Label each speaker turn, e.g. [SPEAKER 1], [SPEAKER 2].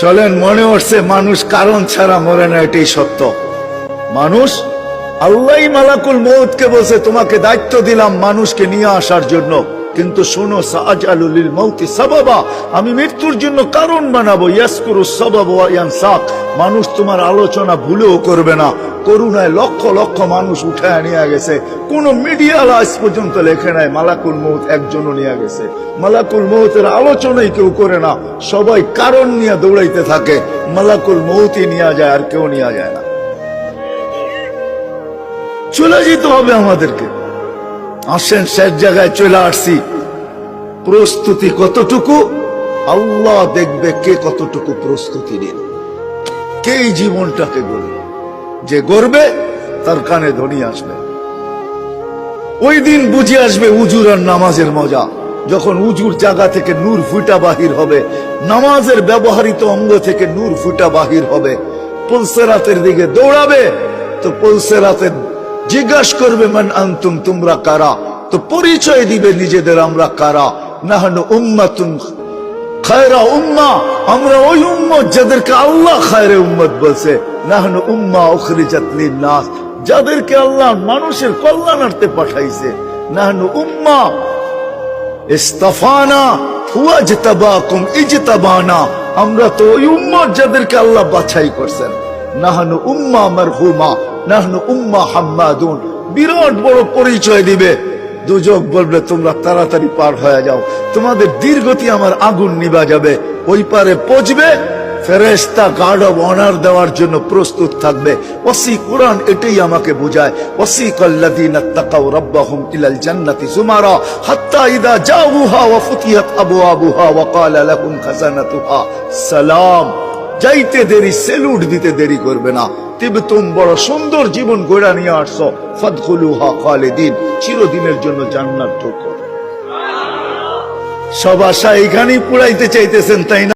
[SPEAKER 1] চলেন, মনে হচ্ছে মানুষ কারণ ছাড়া মরে না, এটাই সত্য। মানুষ, আল্লাহই মালাকুল মউতকে বলছে তোমাকে দায়িত্ব দিলাম মানুষকে নিয়ে আসার জন্য, কিন্তু শোনো সাআজালু লিল মাউতি সাবাবা, আমি মৃত্যুর জন্য কারণ বানাবো। ইয়াসকুরু সাবাব ওয়া ইয়ানসাক, মানুষ তোমার আলোচনা ভুলেও করবে না। করুণায় লক্ষ লক্ষ মানুষ উঠায় নিয়ে গেছে, কোন মিডিয়া আজ পর্যন্ত লেখে নাই মালাকুল মউত একজনও নিয়ে গেছে। মালাকুল মউতের আলোচনাই কেউ করে না, সবাই কারণ নিয়ে দৌড়াইতে থাকে। মালাকুল মউতই নিয়ে যায়, আর কেউ নিয়ে যায় না। চলে যেতে হবে আমাদেরকে। আসেন, শেষ জায়গায় চলে আসছি। প্রস্তুতি কতটুকু আল্লাহ দেখবে, কে কতটুকু প্রস্তুতি নিন, কে এই জীবনটাকে গড়বে। যে গড়বে তার কানে ধ্বনি আসবে। ওই দিন বুঝে আসবে উজুর আর নামাজের মজা, যখন উজুর জায়গা থেকে নূর ফুটা বাহির হবে, নামাজের ব্যবহৃত অঙ্গ থেকে নূর ফুটা বাহির হবে। পুলসেরাতের দিকে দৌড়াবে, তো পুলসেরাতের জিজ্ঞাসা করবে মান আনতুম, তোমরা কারা? তো পরিচয় দিবে নিজেদের, আমরা কারা। নাহনু উম্মাতুন খায়রা উম্মাহ, আমরা ওই উম্মত যাদেরকে আল্লাহ খায়রে উম্মত বলছে। নাহনু উম্মাহ উখরিজাত লিন-নাস, যাদেরকে আল্লাহ মানুষের কল্যাণার্থে পাঠাইছে। নাহনু উম্মাহ ইসতাফানা ওয়াজতাবাকুম ইজতাবানা, আমরা তো ওই উম্মত যাদেরকে আল্লাহ বাছাই করছেন। নাহনু উম্মাহ মারহুমা, নাহনু উম্মাহ হাম্মাদুন, বিরাট বড় পরিচয় দিবে। দুজক বলবে তোমরা তাড়াতাড়ি পার হয়ে যাও, তোমাদের দীর্ঘতি আমার আগুন নিভা যাবে। ওই পারে পৌঁছবে, ফেরেশতা গার্ড অব অনার দেওয়ার জন্য প্রস্তুত থাকবে। ওয়াসি কুরআন এটাই আমাকে বোঝায়, ওয়াসিকাল্লাযীনা তাকাউ রাব্বাহুম ইলাল জান্নাতি যুমারা হাত্তা ইযা জাউহা ওয়া ফুতিহাত আবওয়াবুহা ওয়া ক্বালা লাহুম খাযানাতুহা সালাম। যাইতে দেরি, সেলুট দিতে দেরি করবে না। তিবতুম, বড় সুন্দর জীবন গড়া নিয়ে আসছো। ফাদখুলুহা খালিদিন, চিরদিনের জন্য জান্নাত ঢোকো। সব আশা এখানেই পুরাইতে চাইতেছেন, তাই না?